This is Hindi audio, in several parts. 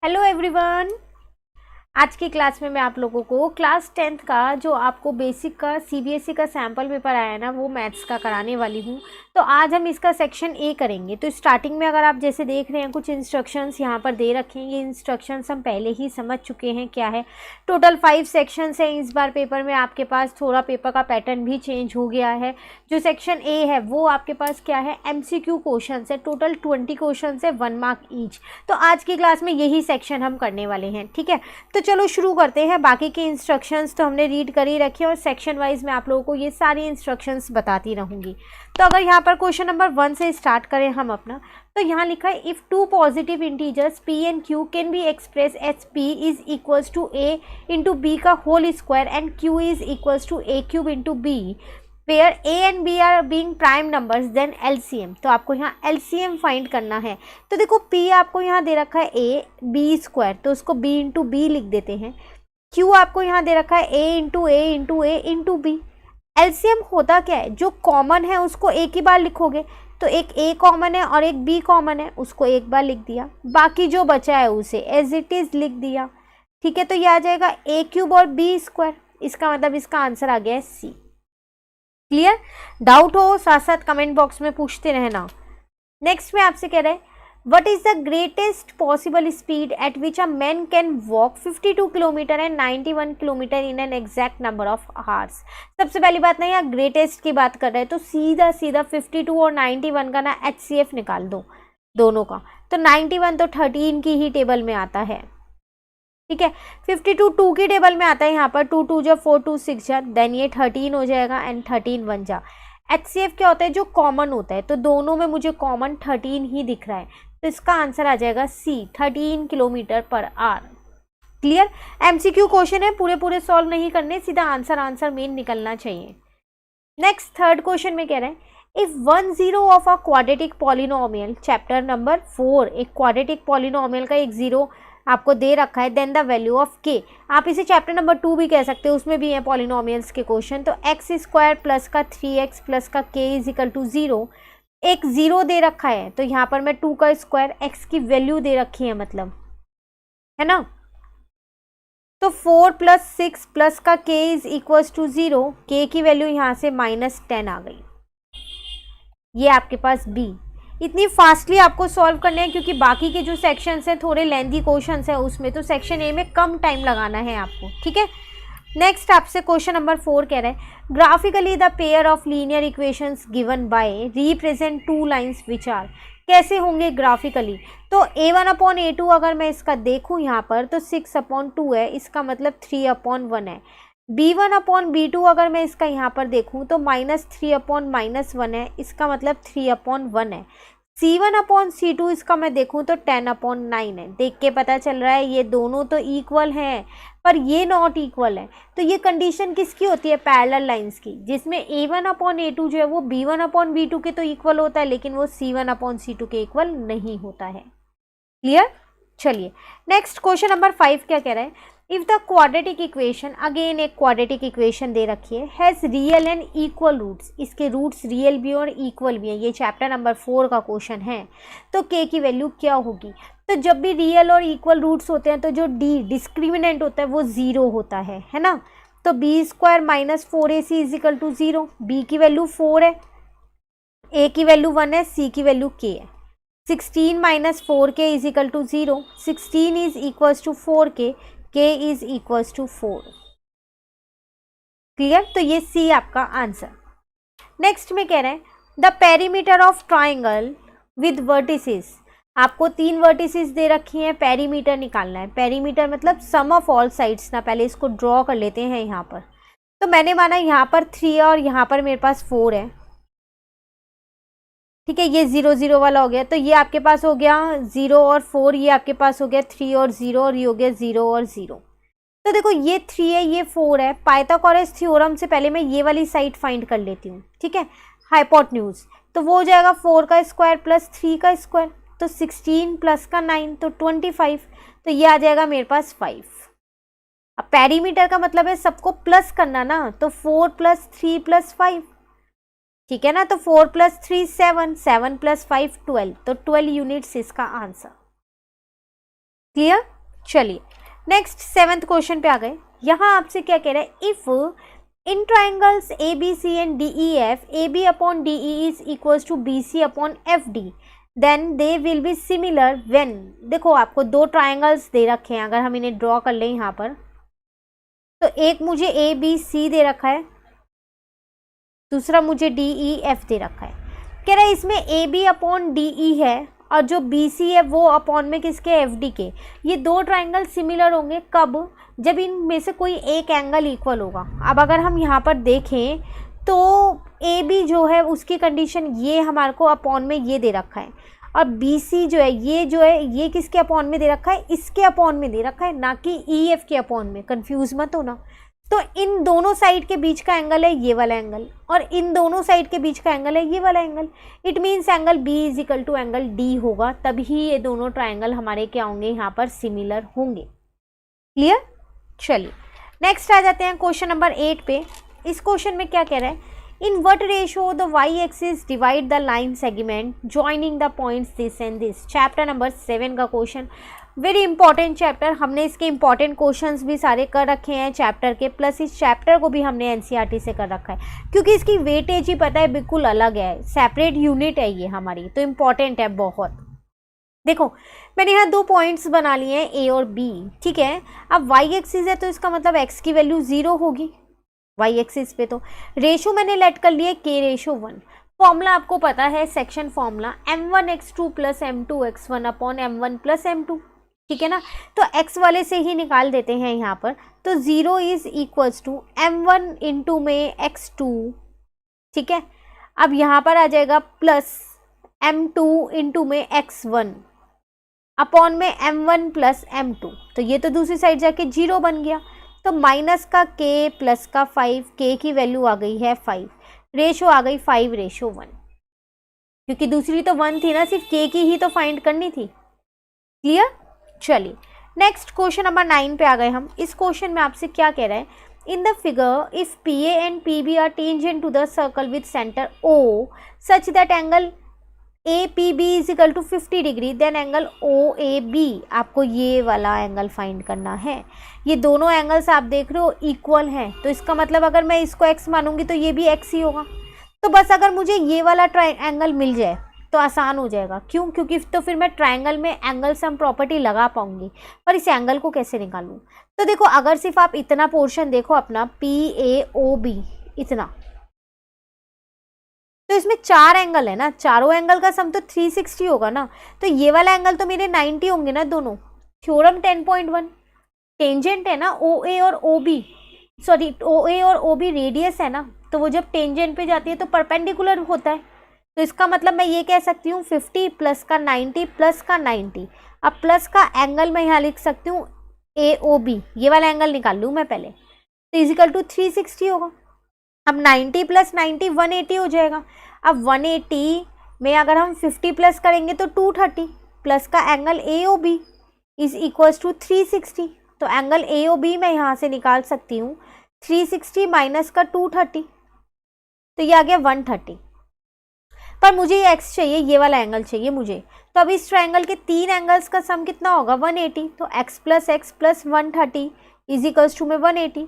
Hello everyone. आज की क्लास में मैं आप लोगों को क्लास 10th का जो आपको बेसिक का सीबीएसई का सैम्पल पेपर आया है ना, वो मैथ्स का कराने वाली हूँ। तो आज हम इसका सेक्शन ए करेंगे। तो स्टार्टिंग में अगर आप जैसे देख रहे हैं कुछ इंस्ट्रक्शंस यहाँ पर दे रखे हैं, ये इंस्ट्रक्शंस हम पहले ही समझ चुके हैं क्या है। टोटल 5 सेक्शंस हैं इस बार पेपर में। आपके पास थोड़ा पेपर का पैटर्न भी चेंज हो गया है। जो सेक्शन ए है वो आपके पास क्या है, एमसीक्यू क्वेश्चन है। टोटल 20 क्वेश्चन है, 1 मार्क ईच। तो आज की क्लास में यही सेक्शन हम करने वाले हैं, ठीक है। तो चलो शुरू करते हैं। बाकी के इंस्ट्रक्शंस तो हमने रीड कर ही रखे और सेक्शन वाइज मैं आप लोगों को ये सारी इंस्ट्रक्शंस बताती रहूँगी। तो अगर यहाँ पर क्वेश्चन नंबर 1 से स्टार्ट करें हम अपना, तो यहाँ लिखा है if two positive integers p and q can be express as p is equals to a into b का whole square and q is equals to a cube into b where a and b are being prime numbers then LCM। तो आपको यहाँ LCM फाइंड करना है। तो देखो p आपको यहाँ दे रखा है a b स्क्वायर, तो उसको b इंटू बी लिख देते हैं। q आपको यहाँ दे रखा है a into a into B. LCM होता क्या है, जो कॉमन है उसको एक ही बार लिखोगे। तो एक a कॉमन है और एक b कॉमन है, उसको एक बार लिख दिया। बाकी जो बचा है उसे एज इट इज लिख दिया, ठीक है। तो ये आ जाएगा a क्यूब और b स्क्वायर। इसका मतलब इसका आंसर आ गया है c। क्लियर? डाउट हो साथ साथ कमेंट बॉक्स में पूछते रहना। नेक्स्ट में आपसे कह रहे हैं what is the greatest possible speed at which a man can walk 52 kilometre and 91 kilometre in an exact number of hours. सबसे पहली बात ना, यहाँ ग्रेटेस्ट की बात कर रहे हैं तो सीधा सीधा 52 और 91 का ना HCF निकाल दो दोनों का। तो 91 तो 13 की ही टेबल में आता है, ठीक है। 52 2 की टेबल में आता है, यहाँ पर 2 2 जा 4 2 6 जा, देन ये 13 हो जाएगा एंड 13 1 जा। HCF क्या होता है, जो कॉमन होता है। तो दोनों में मुझे कॉमन 13 ही दिख रहा है, तो इसका आंसर आ जाएगा C 13 kilometre per hour. Clear? MCQ question है, पूरे पूरे सॉल्व नहीं करने, सीधा आंसर मेन निकलना चाहिए। नेक्स्ट थर्ड क्वेश्चन में कह रहे हैं if 1 0 of a quadratic polynomial, chapter number 4, एक क्वाड्रेटिक पॉलिनोमियल का एक जीरो आपको दे रखा है, देन द वैल्यू ऑफ के। आप इसे चैप्टर नंबर 2 भी कह सकते हो, उसमें भी है पॉलिनोमियल्स के क्वेश्चन। तो एक्स स्क्वायर प्लस का 3x प्लस का k इज इक्वल टू 0। एक जीरो दे रखा है, तो यहाँ पर मैं 2 का स्क्वायर, x की वैल्यू दे रखी है मतलब, है ना। तो 4 प्लस 6 प्लस का k is equal to 0, k की वैल्यू यहाँ से -10 आ गई। ये आपके पास b। इतनी फास्टली आपको सॉल्व करने हैं क्योंकि बाकी के जो सेक्शंस हैं थोड़े लेंथी क्वेश्चंस हैं उसमें, तो सेक्शन ए में कम टाइम लगाना है आपको, ठीक है। नेक्स्ट आपसे क्वेश्चन नंबर 4 कह रहा है graphically the pair of linear equations given by represent 2 lines which are. कैसे होंगे ग्राफिकली, तो a1/a2 अगर मैं इसका देखूँ यहाँ पर तो 6/2 है, इसका मतलब 3/1 है। b1/b2 अगर मैं इसका यहाँ पर देखूँ तो -3/-1 है, इसका मतलब 3/1 है। c1/c2 इसका मैं देखूँ तो 10/9 है। देख के पता चल रहा है ये दोनों तो इक्वल हैं, पर ये नॉट इक्वल है। तो ये कंडीशन किसकी होती है, पैरेलल लाइंस की, जिसमें a1/a2 जो है वो b1/b2 के तो इक्वल होता है, लेकिन वो c1/c2 के इक्वल नहीं होता है। क्लियर? चलिए नेक्स्ट क्वेश्चन नंबर 5 क्या कह रहा है if the quadratic equation, again एक क्वाड्रेटिक इक्वेशन दे रखी है, has real and equal roots, इसके रूट्स रियल भी और इक्वल भी हैं। ये चैप्टर नंबर 4 का क्वेश्चन है। तो k की वैल्यू क्या होगी, तो जब भी रियल और इक्वल रूट्स होते हैं तो जो डिस्क्रिमिनेंट होता है वो 0 होता है ना। तो b square -4ac is equal to 0। b की वैल्यू 4 है, a की वैल्यू 1 है, c की वैल्यू k है। 16 - 4k is equal to 0। 16 is equals to 4k, k is equals to 4। Clear? तो ये C आपका आंसर। नेक्स्ट में कह रहे हैं the perimeter of triangle with vertices. आपको 3 वर्टिसेस दे रखी हैं, पेरीमीटर निकालना है। पेरीमीटर मतलब सम ऑफ ऑल साइड्स ना, पहले इसको ड्रॉ कर लेते हैं यहाँ पर। तो मैंने माना यहाँ पर 3 है और यहाँ पर मेरे पास 4 है, ठीक है। ये 0 0 वाला हो गया, तो ये आपके पास हो गया 0 और 4, ये आपके पास हो गया 3 और 0, और ये हो गया 0 और 0। तो देखो ये 3 है, ये 4 है। पाइथागोरस थ्योरम से पहले मैं ये वाली साइड फाइंड कर लेती हूँ, ठीक है। हाइपोटेन्यूज, तो वो हो जाएगा 4 का स्क्वायर प्लस 3 का स्क्वायर, तो 16 प्लस का 9 तो 25, तो ये आ जाएगा मेरे पास 5। अब पेरीमीटर का मतलब है सबको प्लस करना ना, तो 4 + 3 + 5, ठीक है ना। तो 4 + 3 7, 7 + 5 12, तो 12 यूनिट्स इसका आंसर। क्लियर। चलिए नेक्स्ट 7th क्वेश्चन पे आ गए। यहाँ आपसे क्या कह रहा है, if in triangles A B C and D E F A B upon D E is equals to B C upon F D then they will be similar when. देखो आपको दो ट्राइंगल्स दे रखे हैं, अगर हम इन्हें ड्रॉ कर लें यहाँ पर, तो एक मुझे ए बी सी दे रखा है, दूसरा मुझे डी ई एफ दे रखा है। कह रहा है इसमें A B upon D E है और जो बी सी है वो अपॉन में किसके, एफ डी के। ये दो ट्राइंगल सिमिलर होंगे कब, जब इनमें से कोई एक एंगल इक्वल होगा। अब अगर हम यहाँ पर देखें तो ए बी जो है उसकी कंडीशन ये हमारे को अपॉन में ये दे रखा है, और बी सी जो है ये किसके अपॉन में दे रखा है, इसके अपॉन में दे रखा है, ना कि ई एफ के अपॉन में। कंफ्यूज मत होना। तो इन दोनों साइड के बीच का एंगल है ये वाला एंगल, और इन दोनों साइड के बीच का एंगल है ये वाला angle. It means angle B is equal to angle D होगा, तभी ये दोनों ट्राइंगल हमारे क्या होंगे, यहाँ पर सिमिलर होंगे। क्लियर। चलिए नेक्स्ट आ जाते हैं क्वेश्चन नंबर 8 पे। इस क्वेश्चन में क्या कह रहा है, in what ratio the Y axis divide the line segment joining the points this and this. Chapter number 7 का क्वेश्चन, वेरी इंपॉर्टेंट चैप्टर। हमने इसके इंपॉर्टेंट क्वेश्चंस भी सारे कर रखे हैं चैप्टर के, प्लस इस चैप्टर को भी हमने एनसीईआरटी से कर रखा है, क्योंकि इसकी वेटेज ही पता है बिल्कुल अलग है, सेपरेट यूनिट है ये हमारी, तो इम्पॉर्टेंट है बहुत। देखो मैंने यहाँ दो पॉइंट्स बना लिए हैं ए और बी, ठीक है। अब वाई एक्सिस है तो इसका मतलब एक्स की वैल्यू 0 होगी वाई एक्सिस पे, तो रेशो मैंने लेट कर लिया k/1। फॉर्मूला आपको पता है, section formula m1x2 plus m2x1 upon m1 plus m2, ठीक है ना। तो x वाले से ही निकाल देते हैं यहाँ पर, तो 0 is equals to m1 into में x2, ठीक है। अब यहाँ पर आ जाएगा प्लस m2 इंटू में x1 अपॉन में m1 प्लस m2, तो ये तो दूसरी साइड जाके 0 बन गया। तो माइनस का k प्लस का 5, k की वैल्यू आ गई है 5, रेशो आ गई 5/1, क्योंकि दूसरी तो 1 थी ना, सिर्फ k की ही तो फाइंड करनी थी। क्लियर। चलिए नेक्स्ट क्वेश्चन नंबर 9 पे आ गए हम। इस क्वेश्चन में आपसे क्या कह रहा है, in the figure if P A and P B are tangent to the circle with centre O such that angle A P B is equal to 50 degree then angle O A B, आपको ये वाला एंगल फाइंड करना है। ये दोनों एंगल्स आप देख रहे हो इक्वल हैं, तो इसका मतलब अगर मैं इसको x मानूंगी तो ये भी x ही होगा। तो बस अगर मुझे ये वाला एंगल मिल जाए तो आसान हो जाएगा। क्यों? क्योंकि तो फिर मैं ट्राइंगल में एंगल सम प्रॉपर्टी लगा पाऊंगी। पर इस एंगल को कैसे निकालूं? तो देखो अगर सिर्फ आप इतना पोर्शन देखो अपना PAOB इतना, तो इसमें 4 एंगल है ना, चारों एंगल का सम तो 360 होगा ना, तो ये वाला एंगल तो मेरे 90 होंगे ना दोनों। थ्योरम 10.1 टेंजेंट है ना OA और OB, सॉरी OA और OB रेडियस है ना, तो वो जब टेंजेंट पे जाती है तो परपेंडिकुलर होता है। तो इसका मतलब मैं ये कह सकती हूँ 50 प्लस का 90 प्लस का 90। अब प्लस का एंगल मैं यहाँ लिख सकती हूँ AOB, ये वाला एंगल निकाल लूँ मैं पहले, तो इजिकल टू 360 होगा। अब 90 प्लस 90 180 हो जाएगा। अब 180 में अगर हम 50 प्लस करेंगे तो 230 प्लस का angle AOB is equals to 360। तो एंगल AOB मैं यहाँ से निकाल सकती हूँ 360 माइनस का 230, तो ये आ गया 130। पर मुझे ये x चाहिए, ये वाला एंगल चाहिए मुझे। तो अब इस ट्रायंगल के 3 एंगल्स का सम कितना होगा 180, तो x plus 130 is equals to में 180।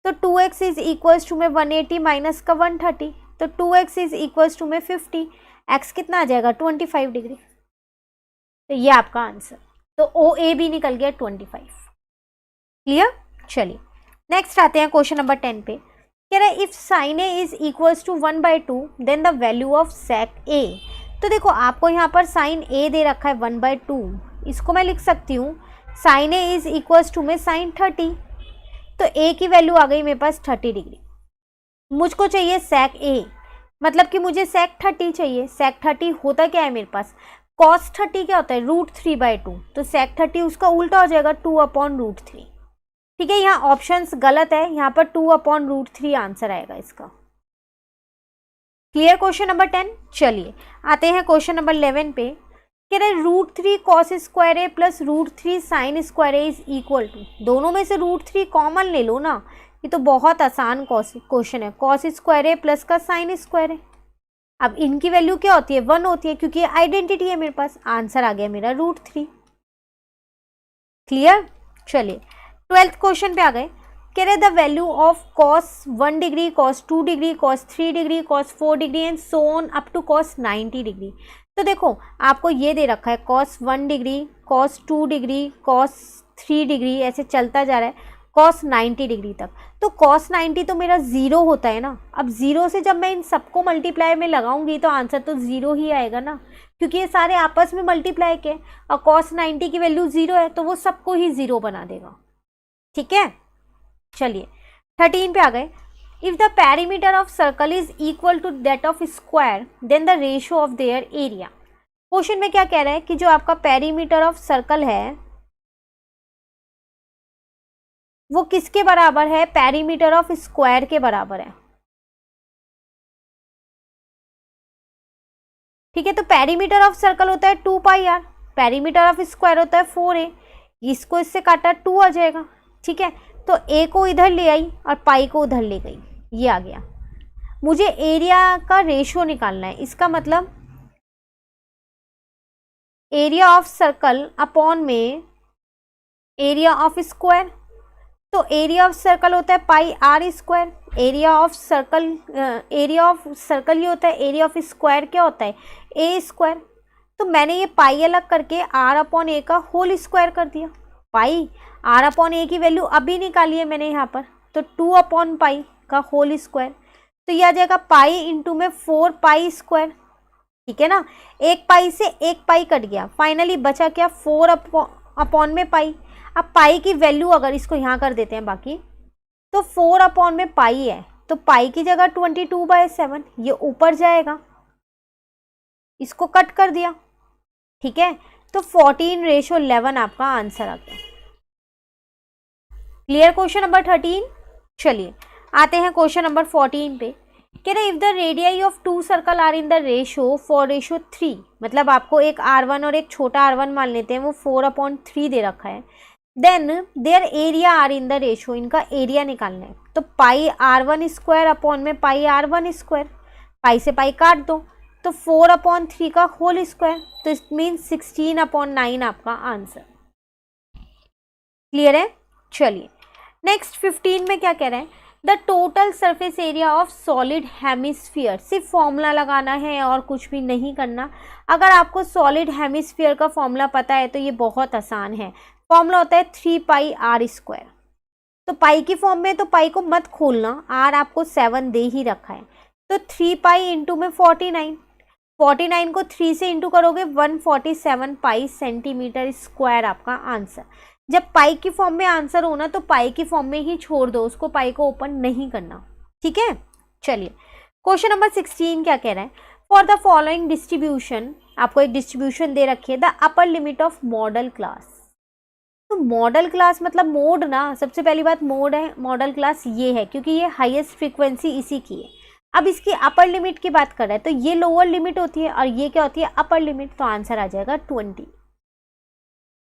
तो 2x इज इक्वल्स टू में 180 माइनस का 130, तो 2x इज इक्वल्स टू में 50, x कितना आ जाएगा 25 डिग्री। तो ये आपका आंसर, तो OAB निकल गया 25। क्लियर। चलिए नेक्स्ट आते हैं क्वेश्चन नंबर 10 पे। कह रहा है if sine A is equals to 1/2 then the value of sec a. तो देखो आपको यहाँ पर साइन ए दे रखा है 1/2, इसको मैं लिख सकती हूँ sine A is equals to में साइन 30। तो ए की वैल्यू आ गई मेरे पास 30 डिग्री। मुझको चाहिए सेक ए, मतलब कि मुझे सेक 30 चाहिए। सेक 30 होता क्या है मेरे पास, कॉस 30 क्या होता है √3/2, तो सेक 30 उसका उल्टा हो जाएगा 2/√3। ठीक है, यहाँ ऑप्शंस गलत है, यहाँ पर 2/√3 आंसर आएगा इसका। Clear question number 10। चलिए आते हैं क्वेश्चन नंबर 11 पे। कह रहे √3 cos square A plus √3 sine square A is equal to, दोनों में से √3 कॉमन ले लो ना, ये तो बहुत आसान क्वेश्चन है। cos स्क्वायर ए प्लस का साइन स्क्वायर है, अब इनकी वैल्यू क्या होती है 1 होती है, क्योंकि ये आइडेंटिटी है मेरे पास। आंसर आ गया मेरा √3। क्लियर। चलिए 12th क्वेश्चन पे आ गए। कह रहे the value of cos 1 degree, cos 2 degree, cos 3 degree, cos 4 degree and so on up to cos 90 degree. तो देखो आपको ये दे रखा है cos 1 degree, cos 2 degree, cos 3 degree, ऐसे चलता जा रहा है cos 90 डिग्री तक। तो cos 90 तो मेरा जीरो होता है ना। अब जीरो से जब मैं इन सबको मल्टीप्लाई में लगाऊंगी तो आंसर तो जीरो ही आएगा ना, क्योंकि ये सारे आपस में मल्टीप्लाई के, और cos 90 की वैल्यू जीरो है तो वो सबको ही जीरो बना देगा। ठीक है। चलिए 13 पे आ गए। If the perimeter of circle is equal to that of square then the ratio of their area. Question में क्या कह रहा है कि जो आपका पेरीमीटर ऑफ सर्कल है वो किसके बराबर है, पेरीमीटर ऑफ स्क्वायर के बराबर है। ठीक है, तो पेरीमीटर ऑफ सर्कल होता है 2 पाई आर, पेरीमीटर ऑफ स्क्वायर होता है 4a। इसको इससे काटा 2 आ जाएगा। ठीक है, तो a को इधर ले आई और पाई को उधर ले गई, ये आ गया। मुझे एरिया का रेशियो निकालना है, इसका मतलब एरिया ऑफ सर्कल अपॉन में एरिया ऑफ स्क्वायर। तो एरिया ऑफ सर्कल होता है pi r square, area of circle ये होता है, एरिया ऑफ स्क्वायर क्या होता है ए स्क्वायर। तो मैंने ये पाई अलग करके आर अपॉन ए का होल स्क्वायर कर दिया। पाई आर अपॉन ए की वैल्यू अभी निकाली है मैंने यहाँ पर, तो 2 अपॉन पाई का होल स्क्वायर। तो ये आ जाएगा पाई इंटू में 4 पाई स्क्वायर। ठीक है ना, एक पाई से एक पाई कट गया, फाइनली बचा क्या 4 अपॉन में पाई। अब पाई की वैल्यू अगर इसको यहाँ कर देते हैं बाकी, तो 4 अपॉन में पाई है, तो पाई की जगह 22/7 ये ऊपर जाएगा, इसको कट कर दिया। ठीक है, तो 14:11 आपका आंसर आ गया। Clear question number 13। चलिए आते हैं क्वेश्चन नंबर 14 पे। कह रहे if the radii of 2 circle are in the ratio 4:3, मतलब आपको एक R1 और एक छोटा R1 मान लेते हैं, वो 4/3 दे रखा है। Then their area are in the ratio, इनका एरिया निकालना है। तो पाई R1 स्क्वायर अपॉन में पाई R1 स्क्वायर, पाई से पाई काट दो, तो 4/3 का होल स्क्वायर, तो इट मीन 16/9 आपका आंसर। क्लियर है। चलिए नेक्स्ट 15 में क्या कह रहे हैं, the total surface area of solid hemisphere. सिर्फ फॉर्मूला लगाना है और कुछ भी नहीं करना। अगर आपको सॉलिड हेमिस्फीयर का फॉर्मूला पता है तो ये बहुत आसान है। फॉर्मूला होता है 3 पाई आर स्क्वायर। तो पाई की फॉर्म में तो पाई को मत खोलना, आर आपको 7 दे ही रखा है, तो 3 पाई इंटू में 49 को 3 से इंटू करोगे 147 पाई सेंटीमीटर स्क्वायर आपका आंसर। जब पाई की फॉर्म में आंसर होना तो पाई की फॉर्म में ही छोड़ दो, उसको पाई को ओपन नहीं करना। ठीक है। चलिए क्वेश्चन नंबर 16 क्या कह रहा है, फॉर द फॉलोइंग डिस्ट्रीब्यूशन, आपको एक डिस्ट्रीब्यूशन दे रखी है, the upper limit of model class. तो मॉडल क्लास मतलब मोड ना, सबसे पहली बात मोड है, मॉडल क्लास ये है क्योंकि ये हाईएस्ट फ्रीक्वेंसी इसी की है। अब इसकी अपर लिमिट की बात कर रहा है, तो ये लोअर लिमिट होती है और ये क्या होती है अपर लिमिट, तो आंसर आ जाएगा 20।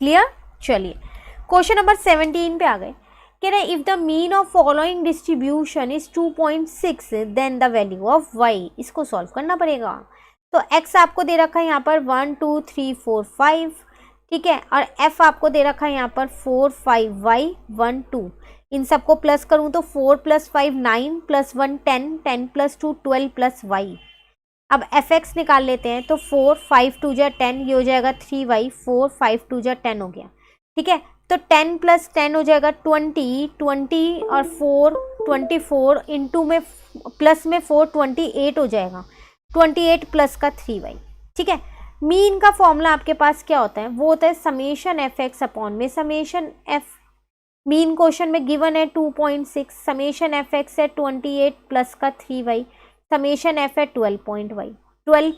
क्लियर। चलिए क्वेश्चन नंबर 17 पे आ गए। कह रहे if the mean of following distribution is 2.6 then the value of y। इसको सॉल्व करना पड़ेगा। तो x आपको दे रखा है यहाँ पर 1 2 3 4 5, ठीक है, और f आपको दे रखा है यहाँ पर 4 5 y 1 2। इन सबको प्लस करूँ तो 4 + 5 9 + 1 10 10 + 2 12 + y। अब fx निकाल लेते हैं, तो 4 5 2 = 10, ये हो जाएगा 3y, 4 5 2 = 10 हो गया। ठीक है, तो 10 + 10 हो जाएगा 20 20 और 4 24 इंटू में प्लस में 4 28 हो जाएगा, 28 प्लस का 3y। ठीक है, मीन का फॉर्मूला आपके पास क्या होता है, वो होता है समेशन fx अपॉन में समेशन f। मीन क्वेश्चन में गिवन है 2.6, समेशन fx है 28 प्लस का 3y, समेशन f है 12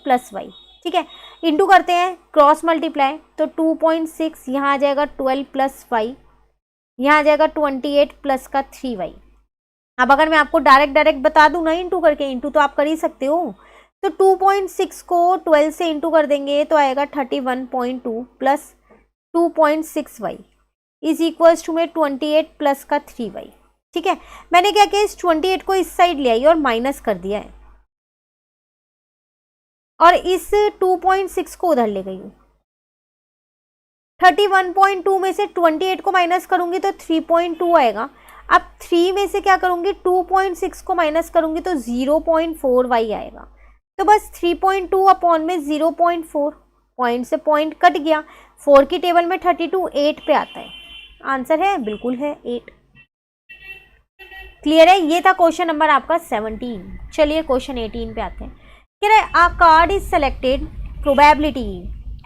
प्लस y। ठीक है, इंटू करते हैं क्रॉस मल्टीप्लाई, तो 2.6 यहाँ आ जाएगा 12 प्लस y, यहाँ आ जाएगा 28 प्लस का 3y। अब अगर मैं आपको डायरेक्ट बता दूँ ना इंटू करके, इंटू तो आप कर ही सकते हो, तो 2.6 को 12 से इंटू कर देंगे तो आएगा 31.2 plus 2.6y is equals to में 28 प्लस का 3y। ठीक है, मैंने क्या किया, इस 28 को इस साइड ले आई और माइनस कर दिया है, और इस 2.6 को उधर ले गई हूँ। 31.2 में से 28 को माइनस करूंगी तो 3.2 आएगा। अब 3 में से क्या करूंगी, 2.6 को माइनस करूंगी तो 0.4y आएगा। तो बस 3.2 अपॉन में 0.4, पॉइंट से पॉइंट कट गया। 4 की टेबल में 32 8 पे आता है। आंसर है, बिल्कुल है 8। क्लियर है, ये था क्वेश्चन नंबर आपका 17। चलिए क्वेश्चन 18 पे आते हैं। कह रहे हैं, अ card is selected probability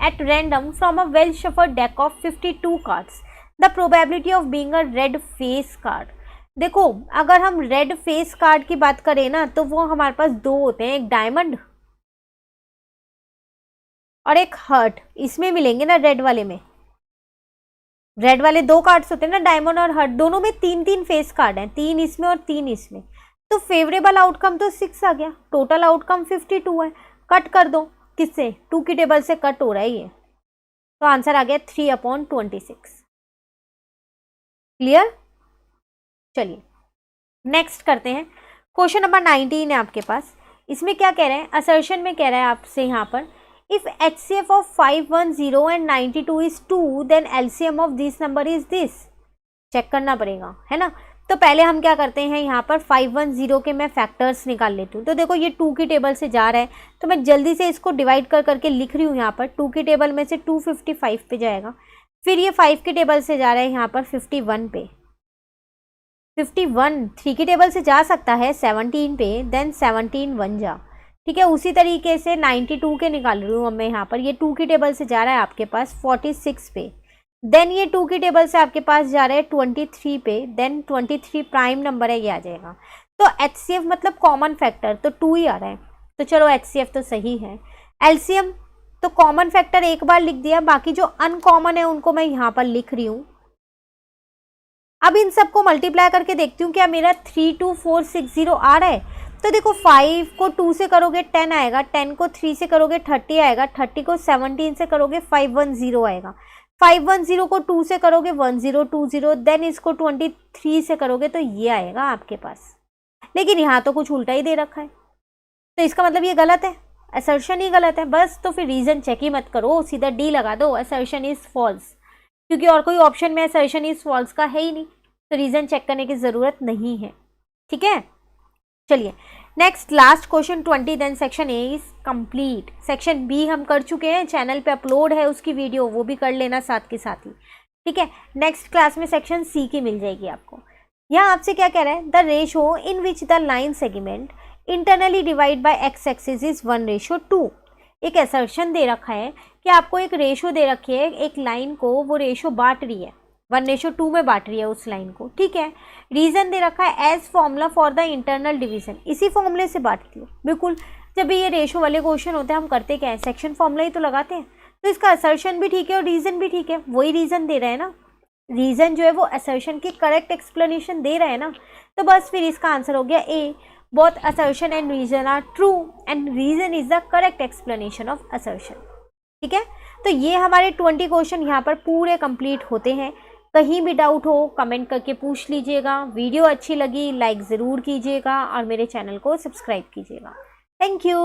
at random from a well shuffled deck of 52 cards, the probability of being a red face card. देखो, अगर हम रेड फेस कार्ड की बात करें ना, तो वो हमारे पास दो होते हैं, एक डायमंड और एक हर्ट। इसमें मिलेंगे ना, रेड वाले में, रेड वाले दो कार्ड्स होते हैं ना, डायमंड और हर्ट, दोनों में 3-3 फेस कार्ड हैं, 3 इसमें और 3 इसमें। तो फेवरेबल आउटकम तो 6 आ गया, टोटल आउटकम 52 है। कट कर दो, किससे, 2 की टेबल से कट हो रहा है ये, तो आंसर आ गया 3/26। क्लियर। चलिए नेक्स्ट करते हैं। क्वेश्चन नंबर 19 है आपके पास। इसमें क्या कह रहे हैं, असर्शन में कह रहा है आपसे यहाँ पर, if HCF of 510 and 92 is 2 then LCM of this number is this. Check करना पड़ेगा, है ना। तो पहले हम क्या करते हैं, यहाँ पर 510 के मैं फैक्टर्स निकाल लेती हूँ। तो देखो, ये 2 की टेबल से जा रहा है, तो मैं जल्दी से इसको डिवाइड कर करके लिख रही हूँ। यहाँ पर 2 की टेबल में से 2 55 पे जाएगा, फिर ये 5 की टेबल से जा रहा है यहाँ पर 51 पे, 51 3 की टेबल से जा सकता है 17 पे, देन 17 1 जा, ठीक है। उसी तरीके से 92 के निकाल रही हूँ अब मैं यहाँ पर, ये 2 की टेबल से जा रहा है आपके पास 46 पे, देन ये 2 की टेबल से आपके पास जा रहा है 23 पे, देन 23 प्राइम नंबर है, ये आ जाएगा। तो HCF मतलब कॉमन फैक्टर, तो 2 ही आ रहा है, तो चलो HCF तो सही है। LCM तो कॉमन फैक्टर एक बार लिख दिया, बाकी जो अनकॉमन है उनको मैं यहाँ पर लिख रही हूँ। अब इन सबको मल्टीप्लाई करके देखती हूँ क्या मेरा 32460 आ रहा है। तो देखो, 5 को 2 से करोगे 10 आएगा, 10 को 3 से करोगे 30 आएगा, 30 को 17 से करोगे 510 आएगा, 510 को 2 से करोगे 1020, देन इसको 23 से करोगे तो ये आएगा आपके पास। लेकिन यहाँ तो कुछ उल्टा ही दे रखा है, तो इसका मतलब ये गलत है, असर्शन ही गलत है बस। तो फिर रीजन चेक ही मत करो, सीधा डी लगा दो, असर्शन इज फॉल्स, क्योंकि और कोई ऑप्शन में असर्शन इज फॉल्स का है ही नहीं, तो रीजन चेक करने की ज़रूरत नहीं है, ठीक है। चलिए next last question 20, then section A is complete. Section B हम कर चुके हैं, चैनल पे अपलोड है उसकी वीडियो, वो भी कर लेना साथ के साथ ही, ठीक है। नेक्स्ट क्लास में सेक्शन सी की मिल जाएगी आपको। यहाँ आपसे क्या कह रहा है, the ratio in which the line segment internally divide by x axis is 1:2। एक असर्शन दे रखा है कि आपको एक रेशो दे रखी है, एक लाइन को वो रेशो बांट रही है, 1:2 में बांट रही है उस लाइन को, ठीक है। रीजन दे रखा है as formula for the internal division, इसी फॉर्मूले से बांटती है। बिल्कुल, जब भी ये रेशो वाले क्वेश्चन होते हैं हम करते क्या है, सेक्शन फॉर्मूला ही तो लगाते हैं। तो इसका असर्शन भी ठीक है और रीजन भी ठीक है, वही रीजन दे रहा है ना, रीजन जो है वो असर्शन की करेक्ट एक्सप्लेनेशन दे रहा है ना। तो बस फिर इसका आंसर हो गया A, both assertion and reason are true and reason is the correct explanation of assertion, ठीक है। तो ये हमारे 20 क्वेश्चन यहाँ पर पूरे कंप्लीट होते हैं। कहीं भी डाउट हो कमेंट करके पूछ लीजिएगा। वीडियो अच्छी लगी लाइक ज़रूर कीजिएगा और मेरे चैनल को सब्सक्राइब कीजिएगा। Thank you.